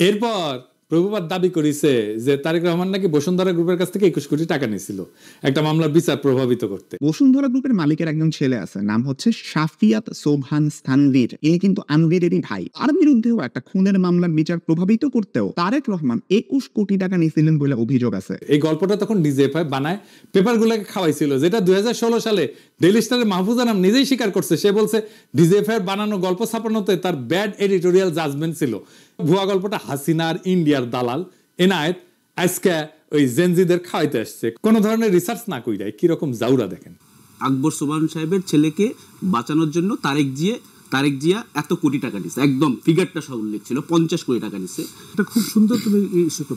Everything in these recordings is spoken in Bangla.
এরপর প্রভুপাত দাবি করেছে যে তারেক রহমান নাকি বসুন্ধরা গ্রুপের কাছ থেকে 21 কোটি টাকা নিয়েছিল একটা মামলার বিচার প্রভাবিত করতে। বসুন্ধরা গ্রুপের মালিকের একজন ছেলে আছে, নাম হচ্ছে শাফিয়াত সোবহান স্থানভীর। ইনি কিন্তু আনভীরেরই ভাই। তার বিরুদ্ধেও একটা খুনের মামলার বিচার প্রভাবিত করতেও তারেক রহমান 21 কোটি টাকা নিয়েছিলেন বলে অভিযোগ আছে। এই গল্পটা তখন ডিজিএফআই বানায় পেপারগুলোকে খাওয়াইছিল, যেটা 2016 সালে ডেইলি স্টারের মাহফুজ আনাম নিজেই স্বীকার করছে। সে বলছে ডিজিএফআই বানানো গল্প ছাপানোতে তার ব্যাড এডিটোরিয়াল জাজমেন্ট ছিল। ভুয়া গল্পটা হাসিনার ইন্ডিয়ার দালাল এনায়েত আজকে ওই জেনজিদের খাওয়াইতে আসছে কোন ধরনের রিসার্চ না কইরাই। কিরকম জাউরা দেখেন। আকবর সোবহান সাহেবের ছেলেকে বাঁচানোর জন্য তারেক জিয়া এত কোটি টাকা দিচ্ছে, একদম ফিগারটা সব উল্লেখ ছিল, 50 কোটি টাকা দিচ্ছে। এটা খুব সুন্দর। তুমি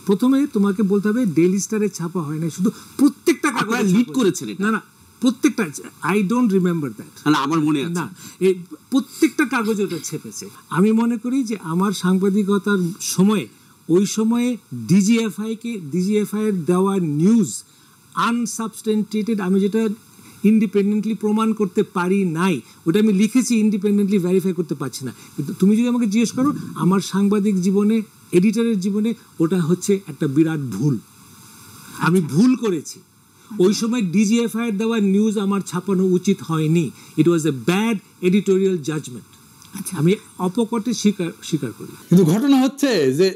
প্রথমে তোমাকে বলতে হবে ডেইলি স্টারে ছাপা হয় না, শুধু প্রত্যেকটা আপনারা লিড করেছেন এটা। না প্রত্যেকটা, আই ডোন্ট রিমেম্বার দ্যাট। না আমার মনে আছে না, এই প্রত্যেকটা কাগজে ওটা ছেপেছে। আমি মনে করি যে আমার সাংবাদিকতার সময়ে ওই সময়ে ডিজিএফআই এর দেওয়া নিউজ আনসাবস্টেন্টিয়েটেড, আমি যেটা ইন্ডিপেন্ডেন্টলি প্রমাণ করতে পারি নাই, ওটা আমি লিখেছি, ইন্ডিপেন্ডেন্টলি ভেরিফাই করতে পারছি না। কিন্তু তুমি যদি আমাকে জিজ্ঞেস করো আমার সাংবাদিক জীবনে, এডিটরের জীবনে, ওটা হচ্ছে একটা বিরাট ভুল। আমি ভুল করেছি। ওই সময় ডিজিএফআই এর দেওয়া নিউজ আমার ছাপানো উচিত হয়নি। ইট ওয়াজ এ ব্যাড এডিটোরিয়াল জাজমেন্ট। আমি অপকটে স্বীকার করি। কিন্তু ঘটনা হচ্ছে যে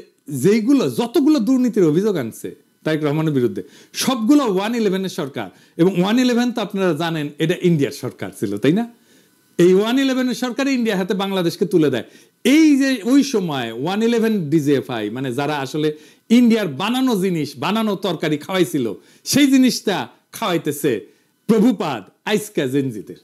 যতগুলো দুর্নীতির অভিযোগ আনছে তারেক রহমানের বিরুদ্ধে, সবগুলো 111 সরকার, এবং 111 তো আপনারা জানেন এটা ইন্ডিয়ার সরকার ছিল, তাই না? এই 111 সরকার ইন্ডিয়া হাতে বাংলাদেশকে তুলে দেয়। এই যে ওই সময় 111 ডিজিএফআই মানে যারা আসলে ইন্ডিয়ার বানানো জিনিস, বানানো তরকারি খাওয়াইছিল, সেই জিনিসটা খাওয়াইতেছে প্রভুপাদ আইসকা জেনজিদের।